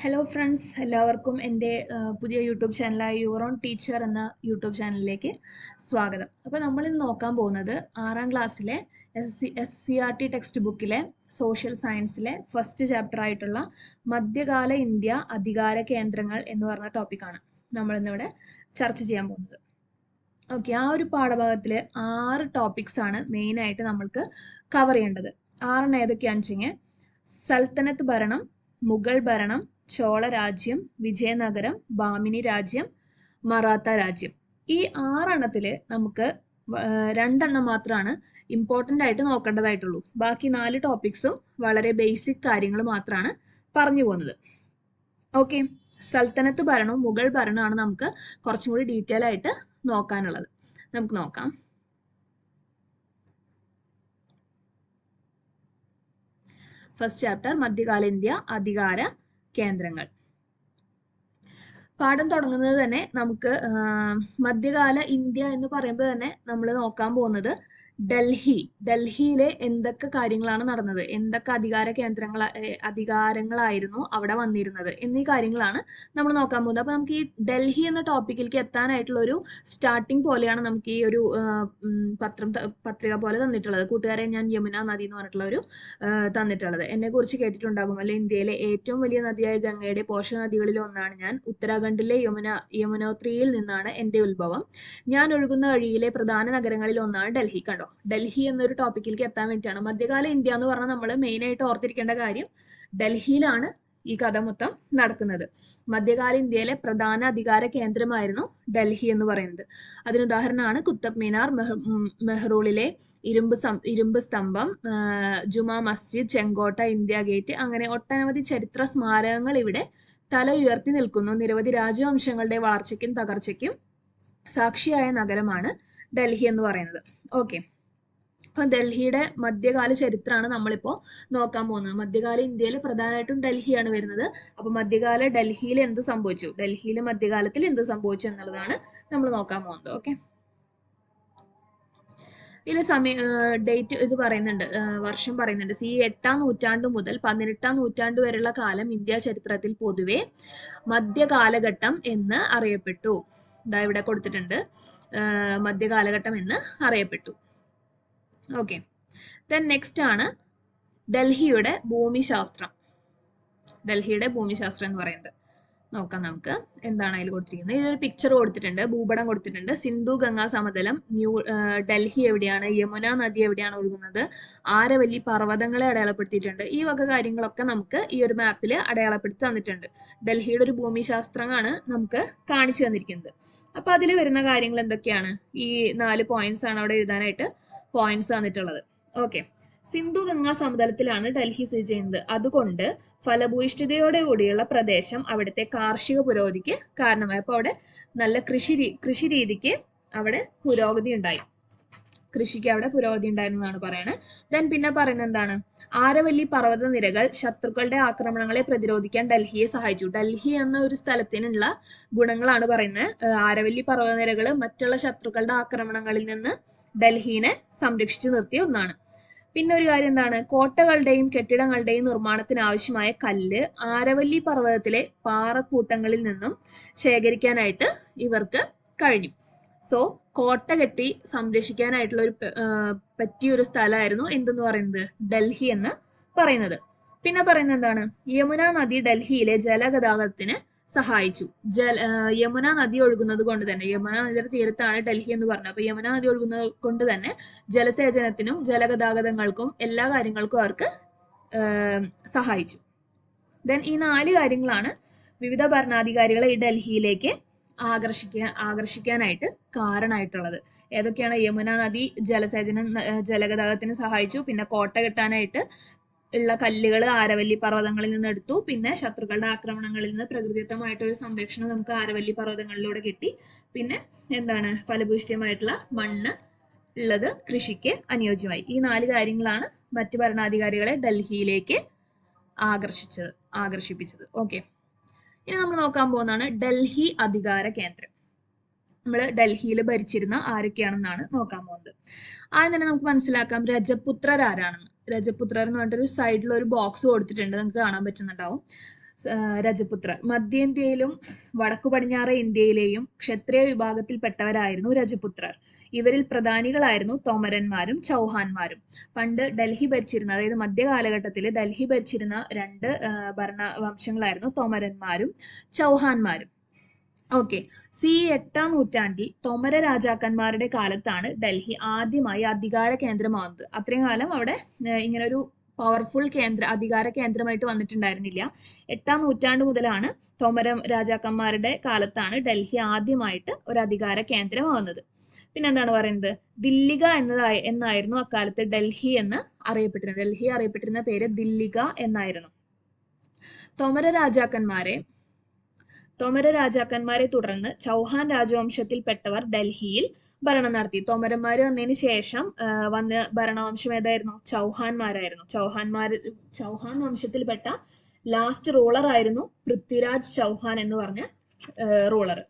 Hello friends, എല്ലാവർക്കും എൻ്റെ പുതിയ യൂട്യൂബ് ചാനലായ യുവർ ഓൺ ടീച്ചർ എന്ന യൂട്യൂബ് ചാനലിലേക്ക് സ്വാഗതം. അപ്പോൾ നമ്മളിന്ന് നോക്കാൻ പോകുന്നത് 6ാം ക്ലാസ്സിലെ SCERT ടെക്സ്റ്റ് ബുക്കിലെ സോഷ്യൽ സയൻസിലെ ഫസ്റ്റ് ചാപ്റ്റർ ആയിട്ടുള്ള മധ്യകാല ഇന്ത്യ അധികാര കേന്ദ്രങ്ങൾ എന്ന് പറഞ്ഞ ടോപ്പിക്കാണ് നമ്മളിന്നിവിടെ ചർച്ച ചെയ്യാൻ പോകുന്നത്. ഓക്കെ, ആ ഒരു പാഠഭാഗത്തിൽ 6 ടോപ്പിക്സ് ആണ് മെയിനായിട്ട് നമ്മൾക്ക് കവർ ചെയ്യേണ്ടത്. 6 ഏതൊക്കെയാണെന്ന് വെച്ചെങ്കിൽ സൽത്തനത്ത് ഭരണം, മുഗൾ ഭരണം, ചോള രാജ്യം, വിജയനഗരം, ബാമിനി രാജ്യം, മറാത്ത രാജ്യം. ഈ 6 നമുക്ക് 2 മാത്രമാണ് ഇമ്പോർട്ടൻ്റ് ആയിട്ട് നോക്കേണ്ടതായിട്ടുള്ളൂ. ബാക്കി 4 ടോപ്പിക്സും വളരെ ബേസിക് കാര്യങ്ങൾ മാത്രമാണ് പറഞ്ഞു പോകുന്നത്. ഓക്കെ, സൽത്തനത്ത് ഭരണവും മുഗൾ ഭരണമാണ് നമുക്ക് കുറച്ചും കൂടി ഡീറ്റെയിൽ ആയിട്ട് നോക്കാനുള്ളത്. നമുക്ക് നോക്കാം. ഫസ്റ്റ് ചാപ്റ്റർ മധ്യകാല ഇന്ത്യ അധികാര കേന്ദ്രങ്ങൾ. പാഠം തുടങ്ങുന്നത് തന്നെ നമുക്ക് മധ്യകാല ഇന്ത്യ എന്ന് പറയുമ്പോൾ തന്നെ നമ്മൾ നോക്കാൻ പോകുന്നത് ഡൽഹിയിലെ എന്തൊക്കെ കാര്യങ്ങളാണ് നടന്നത്, എന്തൊക്കെ അധികാരങ്ങളായിരുന്നു അവിടെ വന്നിരുന്നത് എന്നീ കാര്യങ്ങളാണ് നമ്മൾ നോക്കാൻ പോകുന്നത്. അപ്പൊ നമുക്ക് ഈ ഡൽഹി എന്ന ടോപ്പിക്കിലേക്ക് എത്താനായിട്ടുള്ള ഒരു സ്റ്റാർട്ടിങ് പോലെയാണ് നമുക്ക് ഈ ഒരു പത്രിക പോലെ തന്നിട്ടുള്ളത്. കൂട്ടുകാരെ, ഞാൻ യമുന നദി എന്ന് പറഞ്ഞിട്ടുള്ള ഒരു തന്നിട്ടുള്ളത്. എന്നെ കുറിച്ച് കേട്ടിട്ടുണ്ടാകും അല്ലെ. ഇന്ത്യയിലെ ഏറ്റവും വലിയ നദിയായ ഗംഗയുടെ പോഷക നദികളിൽ ഒന്നാണ് ഞാൻ. ഉത്തരാഖണ്ഡിലെ യമുനോത്രിയിൽ നിന്നാണ് എൻ്റെ ഉത്ഭവം. ഞാൻ ഒഴുകുന്ന വഴിയിലെ പ്രധാന നഗരങ്ങളിൽ ഒന്നാണ് ഡൽഹി. കണ്ടോ, ഡൽഹി എന്നൊരു ടോപ്പിക്കിലേക്ക് എത്താൻ വേണ്ടിയിട്ടാണ്. മധ്യകാല ഇന്ത്യ എന്ന് പറഞ്ഞാൽ നമ്മൾ മെയിൻ ആയിട്ട് ഓർത്തിരിക്കേണ്ട കാര്യം ഡൽഹിയിലാണ് ഈ കഥ മൊത്തം നടക്കുന്നത്. മധ്യകാല ഇന്ത്യയിലെ പ്രധാന അധികാര കേന്ദ്രമായിരുന്നു ഡൽഹി എന്ന് പറയുന്നത്. അതിന് ഉദാഹരണമാണ് കുത്തബ് മീനാർ, മെഹ്റൂളിലെ ഇരുമ്പ് സ്തംഭം, ജുമാ മസ്ജിദ്, ചെങ്കോട്ട, ഇന്ത്യ ഗേറ്റ്, അങ്ങനെ ഒട്ടനവധി ചരിത്ര സ്മാരകങ്ങൾ ഇവിടെ തല ഉയർത്തി നിൽക്കുന്നു. നിരവധി രാജവംശങ്ങളുടെ വളർച്ചയ്ക്കും തകർച്ചയ്ക്കും സാക്ഷിയായ നഗരമാണ് ഡൽഹി എന്ന് പറയുന്നത്. ഓക്കെ, അപ്പൊ ഡൽഹിയുടെ മധ്യകാല ചരിത്രമാണ് നമ്മളിപ്പോൾ നോക്കാൻ പോകുന്നത്. മധ്യകാല ഇന്ത്യയിൽ പ്രധാനമായിട്ടും ഡൽഹിയാണ് വരുന്നത്. അപ്പൊ മധ്യകാല ഡൽഹിയിൽ എന്ത് സംഭവിച്ചു, ഡൽഹിയിലെ മധ്യകാലത്തിൽ എന്ത് സംഭവിച്ചു എന്നുള്ളതാണ് നമ്മൾ നോക്കാൻ പോകുന്നത്. ഓക്കെ, ഇതിൽ ഡേറ്റ് ഇത് പറയുന്നുണ്ട്, വർഷം പറയുന്നുണ്ട്. 8ാം നൂറ്റാണ്ട് മുതൽ 18ാം നൂറ്റാണ്ട് വരെയുള്ള കാലം ഇന്ത്യ ചരിത്രത്തിൽ പൊതുവെ മധ്യകാലഘട്ടം എന്ന് അറിയപ്പെട്ടു. ഇതാ ഇവിടെ കൊടുത്തിട്ടുണ്ട്, മധ്യകാലഘട്ടം എന്ന് അറിയപ്പെട്ടു. ഓക്കെ, ദെൻ നെക്സ്റ്റ് ആണ് ഡൽഹിയുടെ ഭൂമിശാസ്ത്രം. ഡൽഹിയുടെ ഭൂമിശാസ്ത്രം എന്ന് പറയുന്നത് നോക്കാം നമുക്ക്. എന്താണ് അതിൽ കൊടുത്തിരിക്കുന്നത്? ഇതൊരു പിക്ചർ കൊടുത്തിട്ടുണ്ട്, ഭൂപടം കൊടുത്തിട്ടുണ്ട്. സിന്ധു ഗംഗാ സമതലം, ഡൽഹി എവിടെയാണ്, യമുന നദി എവിടെയാണ് ഒഴുകുന്നത്, ആരവല്ലി പർവ്വതങ്ങളെ അടയാളപ്പെടുത്തിയിട്ടുണ്ട്. ഈ വക കാര്യങ്ങളൊക്കെ നമുക്ക് ഈ ഒരു മാപ്പിൽ അടയാളപ്പെടുത്തി തന്നിട്ടുണ്ട്. ഡൽഹിയുടെ ഒരു ഭൂമിശാസ്ത്രമാണ് നമുക്ക് കാണിച്ചു തന്നിരിക്കുന്നത്. അപ്പൊ അതിൽ വരുന്ന കാര്യങ്ങൾ എന്തൊക്കെയാണ്? ഈ 4 പോയിന്റ്സ് ആണ് അവിടെ എഴുതാനായിട്ട് പോയിന്റ്സ് തന്നിട്ടുള്ളത്. ഓക്കെ, സിന്ധു ഗംഗാ സമതലത്തിലാണ് ഡൽഹി സ്ഥിതി ചെയ്യുന്നത്. അതുകൊണ്ട് ഫലഭൂയിഷ്ഠതയോടെ കൂടിയുള്ള പ്രദേശം അവിടുത്തെ കാർഷിക പുരോഗതിക്ക് കാരണമായി. അപ്പൊ അവിടെ നല്ല കൃഷി രീതിക്ക് അവിടെ പുരോഗതി ഉണ്ടായി, കൃഷിക്ക് അവിടെ പുരോഗതി ഉണ്ടായിരുന്നാണ് പറയുന്നത്. ദെൻ പിന്നെ പറയുന്നത് എന്താണ്? ആരവല്ലി പർവ്വത നിരകൾ ശത്രുക്കളുടെ ആക്രമണങ്ങളെ പ്രതിരോധിക്കാൻ ഡൽഹിയെ സഹായിച്ചു. ഡൽഹി എന്ന ഒരു സ്ഥലത്തിനുള്ള ഗുണങ്ങളാണ് പറയുന്നത്. ആരവല്ലി പർവ്വതനിരകൾ മറ്റുള്ള ശത്രുക്കളുടെ ആക്രമണങ്ങളിൽ നിന്ന് ഡൽഹിനെ സംരക്ഷിച്ചു നിർത്തിയ ഒന്നാണ്. പിന്നെ ഒരു കാര്യം എന്താണ്? കോട്ടകളുടെയും കെട്ടിടങ്ങളുടെയും നിർമ്മാണത്തിന് ആവശ്യമായ കല്ല് ആരവല്ലി പർവ്വതത്തിലെ പാറക്കൂട്ടങ്ങളിൽ നിന്നും ശേഖരിക്കാനായിട്ട് ഇവർക്ക് കഴിഞ്ഞു. സോ കോട്ട കെട്ടി സംരക്ഷിക്കാനായിട്ടുള്ള ഒരു പറ്റിയൊരു സ്ഥലമായിരുന്നു എന്തെന്ന് പറയുന്നത്, ഡൽഹി എന്ന് പറയുന്നത്. പിന്നെ പറയുന്നത് എന്താണ്? യമുന നദി ഡൽഹിയിലെ ജലഗതാഗതത്തിന് സഹായിച്ചു. യമുന നദി ഒഴുകുന്നത് കൊണ്ട് തന്നെ, യമുന നദിയുടെ തീരത്താണ് ഡൽഹി എന്ന് പറഞ്ഞത്. അപ്പൊ യമുന നദി ഒഴുകുന്നത് കൊണ്ട് തന്നെ ജലസേചനത്തിനും ജലഗതാഗതങ്ങൾക്കും എല്ലാ കാര്യങ്ങൾക്കും അവർക്ക് സഹായിച്ചു. ദെൻ ഈ 4 കാര്യങ്ങളാണ് വിവിധ ഭരണാധികാരികളെ ഈ ഡൽഹിയിലേക്ക് ആകർഷിക്കാനായിട്ട് കാരണമായിട്ടുള്ളത്. ഏതൊക്കെയാണ്? യമുന നദി ജലഗതാഗതത്തിന് സഹായിച്ചു. പിന്നെ കോട്ട കെട്ടാനായിട്ട് ഉള്ള കല്ലുകൾ ആരവല്ലി പർവ്വതങ്ങളിൽ നിന്ന് എടുത്തു. പിന്നെ ശത്രുക്കളുടെ ആക്രമണങ്ങളിൽ നിന്ന് പ്രകൃതിദത്തമായിട്ടൊരു സംരക്ഷണം നമുക്ക് ആരവല്ലി പർവ്വതങ്ങളിലൂടെ കിട്ടി. പിന്നെ എന്താണ്? ഫലഭൂയിഷ്ഠമായിട്ടുള്ള മണ്ണ് ഉള്ളത് കൃഷിക്ക് അനുയോജ്യമായി. ഈ 4 കാര്യങ്ങളാണ് മറ്റ് ഭരണാധികാരികളെ ഡൽഹിയിലേക്ക് ആകർഷിപ്പിച്ചത്. ഓക്കെ, ഇനി നമ്മൾ നോക്കാൻ പോകുന്നതാണ് ഡൽഹി അധികാര കേന്ദ്രം. നമ്മൾ ഡൽഹിയിൽ ഭരിച്ചിരുന്ന ആരൊക്കെയാണെന്നാണ് നോക്കാൻ പോകുന്നത്. ആദ്യം തന്നെ നമുക്ക് മനസ്സിലാക്കാം രജപുത്രർ ആരാണെന്ന്. രജപുത്രർ എന്ന് പറഞ്ഞിട്ടൊരു സൈഡിൽ ഒരു ബോക്സ് കൊടുത്തിട്ടുണ്ട്, നമുക്ക് കാണാൻ പറ്റുന്നുണ്ടാവും. രജപുത്രർ. മധ്യേന്ത്യയിലും വടക്കു പടിഞ്ഞാറ് ഇന്ത്യയിലെയും ക്ഷത്രിയ വിഭാഗത്തിൽപ്പെട്ടവരായിരുന്നു രജപുത്രർ. ഇവരിൽ പ്രധാനികളായിരുന്നു തോമരന്മാരും ചൗഹാന്മാരും. പണ്ട് ഡൽഹി ഭരിച്ചിരുന്ന, അതായത് മധ്യകാലഘട്ടത്തിൽ ഡൽഹി ഭരിച്ചിരുന്ന രണ്ട് ഭരണവംശങ്ങളായിരുന്നു തോമരന്മാരും ചൗഹാന്മാരും. ഓക്കെ, എട്ടാം നൂറ്റാണ്ടിൽ തോമര രാജാക്കന്മാരുടെ കാലത്താണ് ഡൽഹി ആദ്യമായി അധികാര കേന്ദ്രമാകുന്നത്. അത്രയും കാലം അവിടെ ഇങ്ങനെ ഒരു പവർഫുൾ അധികാര കേന്ദ്രമായിട്ട് വന്നിട്ടുണ്ടായിരുന്നില്ല. എട്ടാം നൂറ്റാണ്ട് മുതലാണ് തോമര രാജാക്കന്മാരുടെ കാലത്താണ് ഡൽഹി ആദ്യമായിട്ട് ഒരു അധികാര കേന്ദ്രമാകുന്നത്. പിന്നെ എന്താണ് പറയുന്നത്, ദില്ലിക എന്നായിരുന്നു അക്കാലത്ത് ഡൽഹി എന്ന് അറിയപ്പെട്ടിരുന്നത്. ഡൽഹി അറിയപ്പെട്ടിരുന്ന പേര് ദില്ലിക എന്നായിരുന്നു. തോമര രാജാക്കന്മാരെ തുടർന്ന് ചൗഹാൻ രാജവംശത്തിൽപ്പെട്ടവർ ഡൽഹിയിൽ ഭരണം നടത്തി. തോമരന്മാര് വന്നതിന് ശേഷം വന്ന ഭരണവംശം ഏതായിരുന്നു? ചൗഹാന്മാരായിരുന്നു. ചൗഹാൻ വംശത്തിൽപ്പെട്ട ലാസ്റ്റ് റൂളർ ആയിരുന്നു പൃഥ്വിരാജ് ചൗഹാൻ എന്ന് പറഞ്ഞ റൂളർ.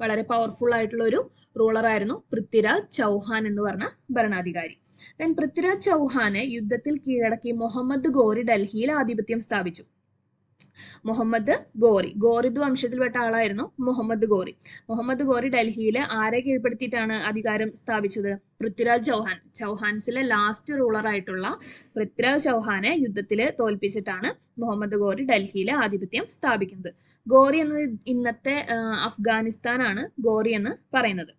വളരെ പവർഫുൾ ആയിട്ടുള്ള ഒരു റൂളർ ആയിരുന്നു പൃഥ്വിരാജ് ചൗഹാൻ എന്ന് പറഞ്ഞ ഭരണാധികാരി. ദെൻ പൃഥ്വിരാജ് ചൗഹാനെ യുദ്ധത്തിൽ കീഴടക്കി മുഹമ്മദ് ഗോറി ഡൽഹിയിൽ ആധിപത്യം സ്ഥാപിച്ചു. മുഹമ്മദ് ഗോറിദ് വംശത്തിൽപ്പെട്ട ആളായിരുന്നു മുഹമ്മദ് ഗോറി ഡൽഹിയിൽ ആരെ കീഴ്പ്പെടുത്തിയിട്ടാണ് അധികാരം സ്ഥാപിച്ചത്? പൃഥ്വിരാജ് ചൗഹാൻസിലെ ലാസ്റ്റ് റൂളർ ആയിട്ടുള്ള പൃഥ്വിരാജ് ചൗഹാനെ യുദ്ധത്തിൽ തോൽപ്പിച്ചിട്ടാണ് മുഹമ്മദ് ഗോറി ഡൽഹിയിലെ ആധിപത്യം സ്ഥാപിക്കുന്നത്. ഗോറി എന്നത് ഇന്നത്തെ അഫ്ഗാനിസ്ഥാനാണ് ഗോറി എന്ന് പറയുന്നത്.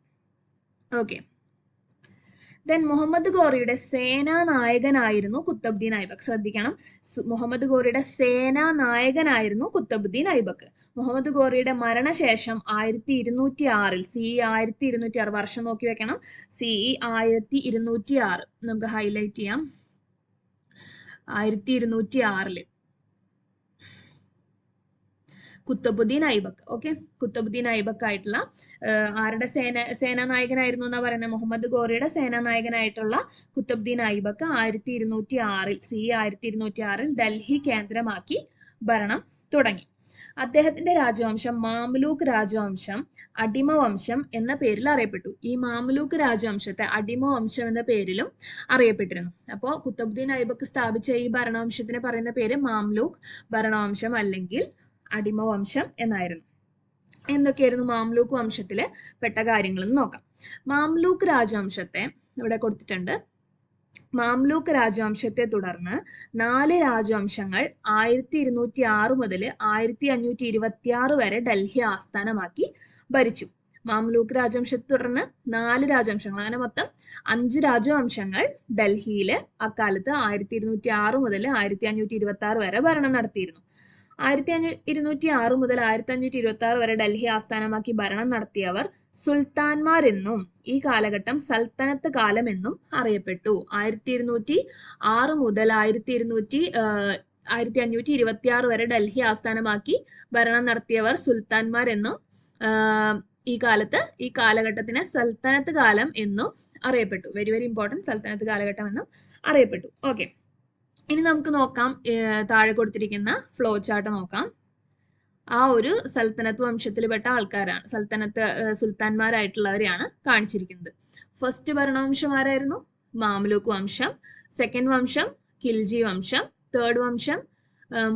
ഓക്കെ, ദെൻ മുഹമ്മദ് ഗോറിയുടെ സേനാനായകനായിരുന്നു കുത്തബ്ദീൻ ഐബക്ക്. ശ്രദ്ധിക്കണം, മുഹമ്മദ് ഗോറിയുടെ സേനാനായകനായിരുന്നു കുത്തബ്ദീൻ ഐബക്ക്. മുഹമ്മദ് ഗോറിയുടെ മരണശേഷം 1206 CE 1206, വർഷം നോക്കി വെക്കണം, CE 1206 നമുക്ക് ഹൈലൈറ്റ് ചെയ്യാം. 1206 കുത്തബുദ്ദീൻ ഐബക്ക്. ഓക്കെ, കുത്തബുദ്ദീൻ ഐബക്ക് ആയിട്ടുള്ള ആരുടെ സേനാനായകനായിരുന്നു എന്നാ പറയുന്നത്? മുഹമ്മദ് ഗോറിയുടെ സേനാനായകനായിട്ടുള്ള കുത്തബുദ്ദീൻ ഐബക്ക് 1206 CE 1206 ഡൽഹി കേന്ദ്രമാക്കി ഭരണം തുടങ്ങി. അദ്ദേഹത്തിന്റെ രാജവംശം മാംലൂക്ക് രാജവംശം, അടിമവംശം എന്ന പേരിൽ അറിയപ്പെട്ടു. ഈ മാംലൂക്ക് രാജവംശത്തെ അടിമവംശം എന്ന പേരിലും അറിയപ്പെട്ടിരുന്നു. അപ്പോൾ കുത്തബുദ്ദീൻ ഐബക്ക് സ്ഥാപിച്ച ഈ ഭരണവംശത്തിന് പറയുന്ന പേര് മാംലൂക്ക് ഭരണവംശം അല്ലെങ്കിൽ അടിമവംശം എന്നായിരുന്നു. എന്തൊക്കെയായിരുന്നു മാംലൂക്ക് വംശത്തില് പെട്ട കാര്യങ്ങൾ എന്ന് നോക്കാം. മാംലൂക്ക് രാജവംശത്തെ ഇവിടെ കൊടുത്തിട്ടുണ്ട്. മാംലൂക്ക് രാജവംശത്തെ തുടർന്ന് 4 രാജവംശങ്ങൾ 1206 മുതൽ 1526 വരെ ഡൽഹി ആസ്ഥാനമാക്കി ഭരിച്ചു. മാംലൂക്ക് രാജവംശത്തെ തുടർന്ന് 4 രാജവംശങ്ങൾ, അങ്ങനെ മൊത്തം 5 രാജവംശങ്ങൾ ഡൽഹിയിൽ അക്കാലത്ത് 1206 മുതൽ 1526 വരെ ഭരണം നടത്തിയിരുന്നു. 1206 മുതൽ 1526 വരെ ഡൽഹി ആസ്ഥാനമാക്കി ഭരണം നടത്തിയവർ സുൽത്താൻമാർ എന്നും ഈ കാലഘട്ടം സൽത്തനത്ത് കാലം എന്നും അറിയപ്പെട്ടു. 1206 മുതൽ 1526 വരെ ഡൽഹി ആസ്ഥാനമാക്കി ഭരണം നടത്തിയവർ സുൽത്താൻമാർ എന്നും ഈ കാലഘട്ടത്തിന് സൽത്തനത്ത് കാലം എന്നും അറിയപ്പെട്ടു. വെരി വെരി ഇമ്പോർട്ടൻറ്റ്, സൽത്തനത്ത് കാലഘട്ടം എന്നും അറിയപ്പെട്ടു. ഓക്കെ, ഇനി നമുക്ക് നോക്കാം, താഴെ കൊടുത്തിരിക്കുന്ന ഫ്ലോ ചാർട്ട് നോക്കാം. ആ ഒരു സൽത്തനത്ത് വംശത്തിൽപ്പെട്ട ആൾക്കാരാണ്, സുൽത്താൻമാരായിട്ടുള്ളവരെയാണ് കാണിച്ചിരിക്കുന്നത്. ഫസ്റ്റ് ഭരണവംശം ആരായിരുന്നു? മാംലൂക്ക് വംശം. സെക്കൻഡ് വംശം ഖിൽജി വംശം. തേർഡ് വംശം,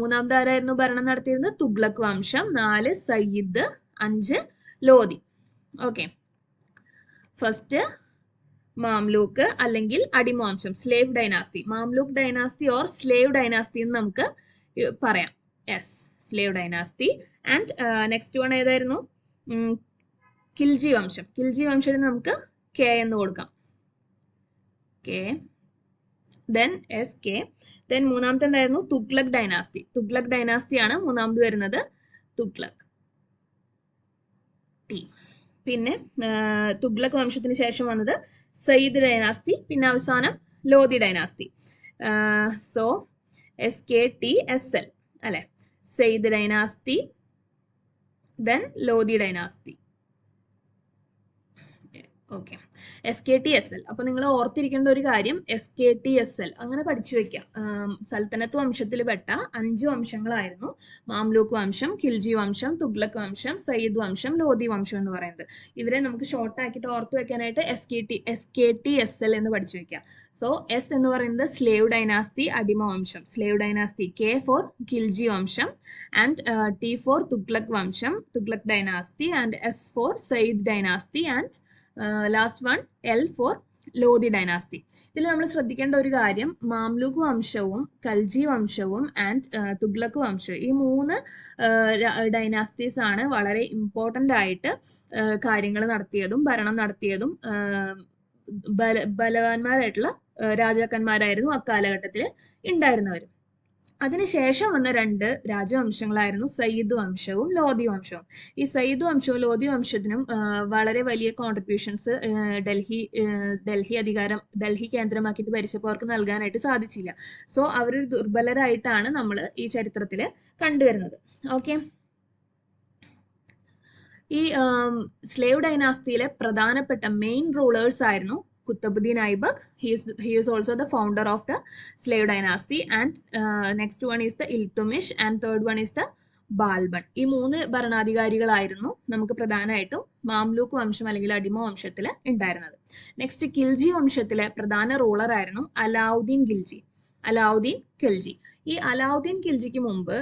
മൂന്നാമത്തെ ആരായിരുന്നു ഭരണം നടത്തിയിരുന്നത്? തുഗ്ലക് വംശം. 4 Sayyid, 5 Lodhi. Okay, first Mamluk അല്ലെങ്കിൽ അടിമവംശം, slave dynasty. Mamluk dynasty or slave dynasty എന്ന് നമുക്ക് പറയാം. Yes, slave dynasty. And next one ഏതായിരുന്നു? ഖിൽജി വംശം. ഖിൽജി വംശത്തിന് നമുക്ക് കെ എന്ന് കൊടുക്കാം. K, then SK. ദെൻ മൂന്നാമത്തെ എന്തായിരുന്നു? തുഗ്ലക് ഡൈനാസ്റ്റി. തുഗ്ലക് ഡൈനാസ്റ്റിയാണ് മൂന്നാമത് വരുന്നത്. തുഗ്ലക് T. പിന്നെ തുഗ്ലക് വംശത്തിന് ശേഷം വന്നത് സയ്യിദ് ഡൈനാസ്റ്റി, പിന്നെ അവസാനം ലോധി ഡൈനാസ്റ്റി. സോ SKTSL അല്ലെ, Sayyid dynasty, then Lodhi dynasty. Okay. SKTSL. അപ്പോൾ നിങ്ങൾ ഓർത്തിരിക്കേണ്ട ഒരു കാര്യം SKTSL അങ്ങനെ പഠിച്ചു വെക്കാം. സൽത്തനത്ത് വംശത്തിൽ പെട്ട 5 വംശങ്ങളായിരുന്നു മാംലൂക്ക് വംശം, ഖിൽജി വംശം, തുഗ്ലക് വംശം, സയ്യിദ് വംശം, ലോധി വംശം എന്ന് പറയുന്നത്. ഇവരെ നമുക്ക് ഷോർട്ട് ആക്കിയിട്ട് ഓർത്ത് വെക്കാനായിട്ട് SKTSL എന്ന് പഠിച്ചു വെക്കാം. സോ എസ് എന്ന് പറയുന്നത് സ്ലേവ് ഡൈനാസ്റ്റി, അടിമ വംശം, slave dynasty. K for Khilji വംശം and T for Tughlaq Vamsham, Tughlaq dynasty, and S for Sayyid dynasty, and last one L for Lodhi dynasty. ഇതിൽ നമ്മൾ ശ്രദ്ധിക്കേണ്ട ഒരു കാര്യം, മാംലൂക്ക് വംശവും ഖൽജി വംശവും ആൻഡ് തുഗ്ലക്ക് വംശവും, ഈ 3 ഡൈനാസ്റ്റീസ് ആണ് വളരെ ഇമ്പോർട്ടൻ്റ് ആയിട്ട് കാര്യങ്ങൾ നടത്തിയതും ഭരണം നടത്തിയതും ബലവാന്മാരായിട്ടുള്ള രാജാക്കന്മാരായിരുന്നു അക്കാലഘട്ടത്തിൽ ഉണ്ടായിരുന്നവർ. അതിനുശേഷം വന്ന 2 രാജവംശങ്ങളായിരുന്നു സയ്യിദ് വംശവും ലോധി വംശവും. ഈ സയ്യിദ് വംശവും ലോധി വംശത്തിനും വളരെ വലിയ കോൺട്രിബ്യൂഷൻസ് ഡൽഹി കേന്ദ്രമാക്കിയിട്ട് ഭരിച്ചപ്പോൾ അവർക്ക് നൽകാനായിട്ട് സാധിച്ചില്ല. സോ അവരൊരു ദുർബലരായിട്ടാണ് നമ്മൾ ഈ ചരിത്രത്തിൽ കണ്ടുവരുന്നത്. ഓക്കെ. ഈ സ്ലേവ് ഡൈനാസ്റ്റിയിലെ പ്രധാനപ്പെട്ട മെയിൻ റൂളേഴ്സ് ആയിരുന്നു Qutbuddin Aibak. He is also the founder of the slave dynasty, and next one is the Iltutmish, and third one is the Balban. ഈ 3 ഭരണാധികാരികളായിരുന്നു നമുക്ക് പ്രധാനമായിട്ടും മാംലൂക്ക് വംശം അല്ലെങ്കിൽ അടിമ വംശത്തിൽ ഉണ്ടായിരുന്നത്. നെക്സ്റ്റ് ഖിൽജി വംശത്തിലെ പ്രധാന റൂളർ ആയിരുന്നു അലാവുദ്ദീൻ ഖിൽജി. ഈ അലാവുദ്ദീൻ ഖിൽജിക്ക് മുമ്പ്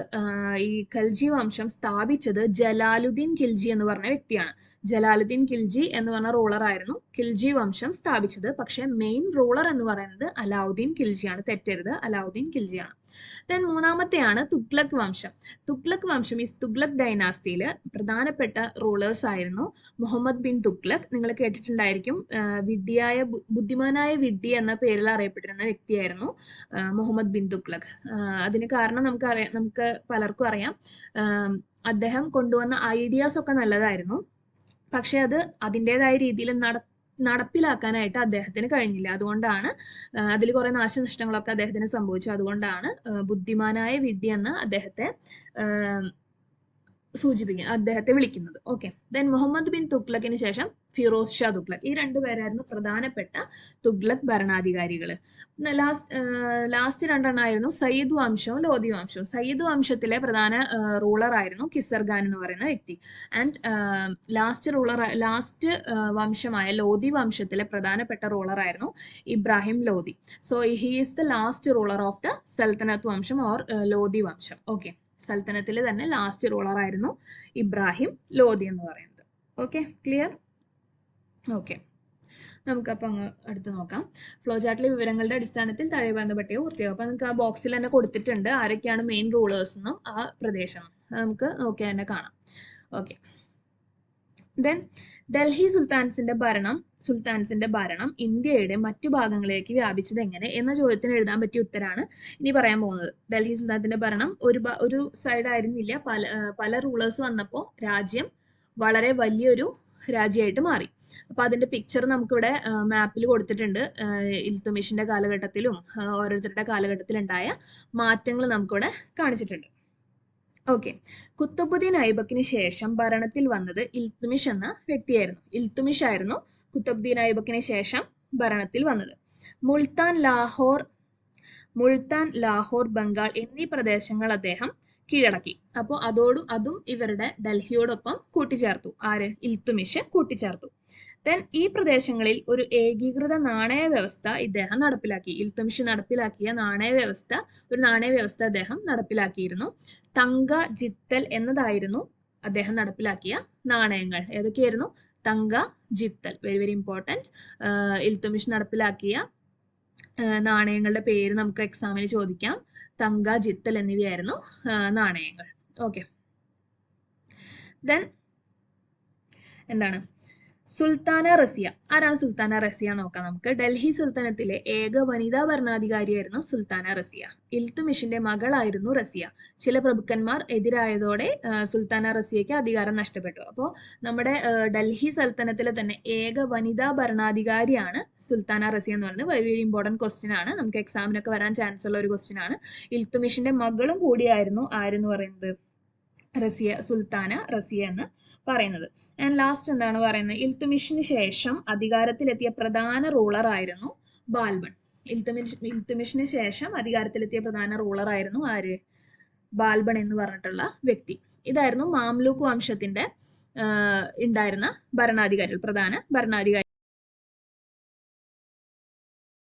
ഈ ഖൽജി വംശം സ്ഥാപിച്ചത് ജലാലുദ്ദീൻ ഖിൽജി എന്ന് പറഞ്ഞ വ്യക്തിയാണ്. ജലാലുദ്ദീൻ ഖിൽജി എന്ന് പറഞ്ഞ റൂളർ ആയിരുന്നു ഖിൽജി വംശം സ്ഥാപിച്ചത്. പക്ഷെ മെയിൻ റൂളർ എന്ന് പറയുന്നത് അലാവുദ്ദീൻ ഖിൽജിയാണ്. തെറ്റരുത്, അലാവുദ്ദീൻ ഖിൽജിയാണ്. ദെൻ മൂന്നാമത്തെയാണ് തുഗ്ലക് വംശം. തുഗ്ലക് വംശം ഈ തുഗ്ലക് ഡൈനാസ്റ്റിയിൽ പ്രധാനപ്പെട്ട റൂളേഴ്സ് ആയിരുന്നു മുഹമ്മദ് ബിൻ തുഗ്ലക്. നിങ്ങൾ കേട്ടിട്ടുണ്ടായിരിക്കും, ബുദ്ധിമാനായ വിഡ്ഢി എന്ന പേരിൽ അറിയപ്പെട്ടിരുന്ന വ്യക്തിയായിരുന്നു മുഹമ്മദ് ബിൻ തുഗ്ലക്. അതിന് കാരണം നമുക്ക് പലർക്കും അറിയാം. അദ്ദേഹം കൊണ്ടുവന്ന ഐഡിയാസ് ഒക്കെ നല്ലതായിരുന്നു, പക്ഷെ അത് അതിൻ്റെതായ രീതിയിൽ നടപ്പിലാക്കാനായിട്ട് അദ്ദേഹത്തിന് കഴിഞ്ഞില്ല. അതുകൊണ്ടാണ് അതിൽ കുറെ നാശനഷ്ടങ്ങളൊക്കെ അദ്ദേഹത്തിന് സംഭവിച്ചു. അതുകൊണ്ടാണ് ബുദ്ധിമാനായ വിഡ്ഢി എന്ന് അദ്ദേഹത്തെ വിളിക്കുന്നത്. ഓക്കെ. ദെൻ മുഹമ്മദ് ബിൻ തുഗ്ലക്കിന് ശേഷം ഫിറോസ് ഷാ തുഗ്ലക്. ഈ 2 പേരായിരുന്നു പ്രധാനപ്പെട്ട തുഗ്ലക് ഭരണാധികാരികൾ. ലാസ്റ്റ് 2 എണ്ണമായിരുന്നു സയ്യിദ് വംശവും ലോധി വംശവും. സയ്യിദ് വംശത്തിലെ പ്രധാന റൂളർ ആയിരുന്നു കിസർ ഖാൻ എന്ന് പറയുന്ന വ്യക്തി. ആൻഡ് ലാസ്റ്റ് വംശമായ ലോധി വംശത്തിലെ പ്രധാനപ്പെട്ട റൂളർ ആയിരുന്നു Ibrahim Lodhi. So he is the last ruler of the സൽത്തനത്ത് വംശം ഓർ ലോധി വംശം. ഓക്കെ. സൽത്തനത്തിൽ തന്നെ ലാസ്റ്റ് റൂളർ ആയിരുന്നു ഇബ്രാഹിം ലോധി എന്ന് പറയുന്നത്. Okay, clear? ഓക്കെ, നമുക്കപ്പോൾ അങ്ങ് അടുത്ത് നോക്കാം. ഫ്ലോ ചാർട്ടിലെ വിവരങ്ങളുടെ അടിസ്ഥാനത്തിൽ താഴെ പറയുന്ന പട്ടിക പൂർത്തിയാകും. അപ്പോൾ നമുക്ക് ആ ബോക്സിൽ തന്നെ കൊടുത്തിട്ടുണ്ട് ആരൊക്കെയാണ് മെയിൻ റൂളേഴ്സ് എന്നും ആ പ്രദേശം നമുക്ക് നോക്കിയാൽ തന്നെ കാണാം. ഓക്കെ. ദെൻ ഡൽഹി സുൽത്താൻസിന്റെ ഭരണം ഇന്ത്യയുടെ മറ്റു ഭാഗങ്ങളിലേക്ക് വ്യാപിച്ചത് എങ്ങനെ എന്ന ചോദ്യത്തിന് എഴുതാൻ പറ്റിയ ഉത്തരാണ് ഇനി പറയാൻ പോകുന്നത്. ഡൽഹി സുൽത്താനത്തിന്റെ ഭരണം ഒരു സൈഡ് ആയിരുന്നില്ല. പല റൂളേഴ്സ് വന്നപ്പോൾ രാജ്യം വളരെ വലിയൊരു രാജ്യമായിട്ട് മാറി. അപ്പൊ അതിന്റെ പിക്ചർ നമുക്കിവിടെ മാപ്പിൽ കൊടുത്തിട്ടുണ്ട്. ഇൽത്തുമിഷിന്റെ കാലഘട്ടത്തിലും ഓരോരുത്തരുടെ കാലഘട്ടത്തിലുണ്ടായ മാറ്റങ്ങൾ നമുക്കിവിടെ കാണിച്ചിട്ടുണ്ട്. ഓക്കെ. കുത്തബുദ്ദീൻ ഐബക്കിന് ശേഷം ഭരണത്തിൽ വന്നത് ഇൽത്തുമിഷ് എന്ന വ്യക്തിയായിരുന്നു. ഇൽത്തുമിഷ് ആയിരുന്നു കുത്തബുദ്ദീൻ ഐബക്കിന് ശേഷം ഭരണത്തിൽ വന്നത്. മുൾത്താൻ, ലാഹോർ, ബംഗാൾ എന്നീ പ്രദേശങ്ങൾ അദ്ദേഹം കീഴടക്കി. അപ്പോൾ അതും ഇവരുടെ ഡൽഹിയോടൊപ്പം കൂട്ടിച്ചേർത്തു. ഇൽത്തുമിഷ് കൂട്ടിച്ചേർത്തു. ദെൻ ഈ പ്രദേശങ്ങളിൽ ഒരു ഏകീകൃത നാണയ വ്യവസ്ഥ ഇദ്ദേഹം നടപ്പിലാക്കി. ഇൽത്തുമിഷ് നടപ്പിലാക്കിയ ഒരു നാണയ വ്യവസ്ഥ അദ്ദേഹം നടപ്പിലാക്കിയിരുന്നു. തങ്ക, ജിത്തൽ എന്നതായിരുന്നു അദ്ദേഹം നടപ്പിലാക്കിയ നാണയങ്ങൾ. ഏതൊക്കെയായിരുന്നു? Tanka, jital. Very very important. Iltutmish നടപ്പിലാക്കിയ നാണയങ്ങളുടെ പേര് നമുക്ക് എക്സാമിന് ചോദിക്കാം. തങ്ക, ജിത്തൽ എന്നിവയായിരുന്നു നാണയങ്ങൾ. ഓക്കെ. ദെൻ എന്താണ് സുൽത്താന റസിയ? ആരാണ് സുൽത്താന റസിയ നോക്കാം നമുക്ക്. ഡൽഹി സുൽത്താനത്തിലെ ഏക വനിതാ ഭരണാധികാരിയായിരുന്നു സുൽത്താന റസിയ. ഇൽത്തുമിഷിന്റെ മകളായിരുന്നു റസിയ. ചില പ്രഭുക്കന്മാർ എതിരായതോടെ സുൽത്താന റസിയയ്ക്ക് അധികാരം നഷ്ടപ്പെട്ടു. അപ്പോൾ നമ്മുടെ ഡൽഹി സൽത്തനത്തിലെ തന്നെ ഏക വനിതാ ഭരണാധികാരിയാണ് സുൽത്താന റസിയ എന്ന് പറയുന്നത്. വളരെ ഇമ്പോർട്ടൻറ്റ് ക്വസ്റ്റ്യൻ ആണ്. നമുക്ക് എക്സാമിനൊക്കെ വരാൻ ചാൻസ് ഉള്ള ഒരു ക്വസ്റ്റ്യൻ ആണ്. ഇൽത്തുമിഷിന്റെ മകളും കൂടിയായിരുന്നു ആരെന്ന് പറയുന്നത് സുൽത്താന റസിയ എന്ന് പറയുന്നത്. ആൻഡ് ലാസ്റ്റ് എന്താണ് പറയുന്നത്? ഇൽത്തുമിഷിന് ശേഷം അധികാരത്തിലെത്തിയ പ്രധാന റൂളർ ആയിരുന്നു ബാൽബൺ. ഇൽത്തുമിഷിന് ശേഷം അധികാരത്തിലെത്തിയ പ്രധാന റൂളർ ആയിരുന്നു ആര്? ബാൽബൺ എന്ന് പറഞ്ഞിട്ടുള്ള വ്യക്തി. ഇതായിരുന്നു മാംലൂക്ക് വംശത്തിന്റെ ഉണ്ടായിരുന്ന ഭരണാധികാരികൾ, പ്രധാന ഭരണാധികാരി.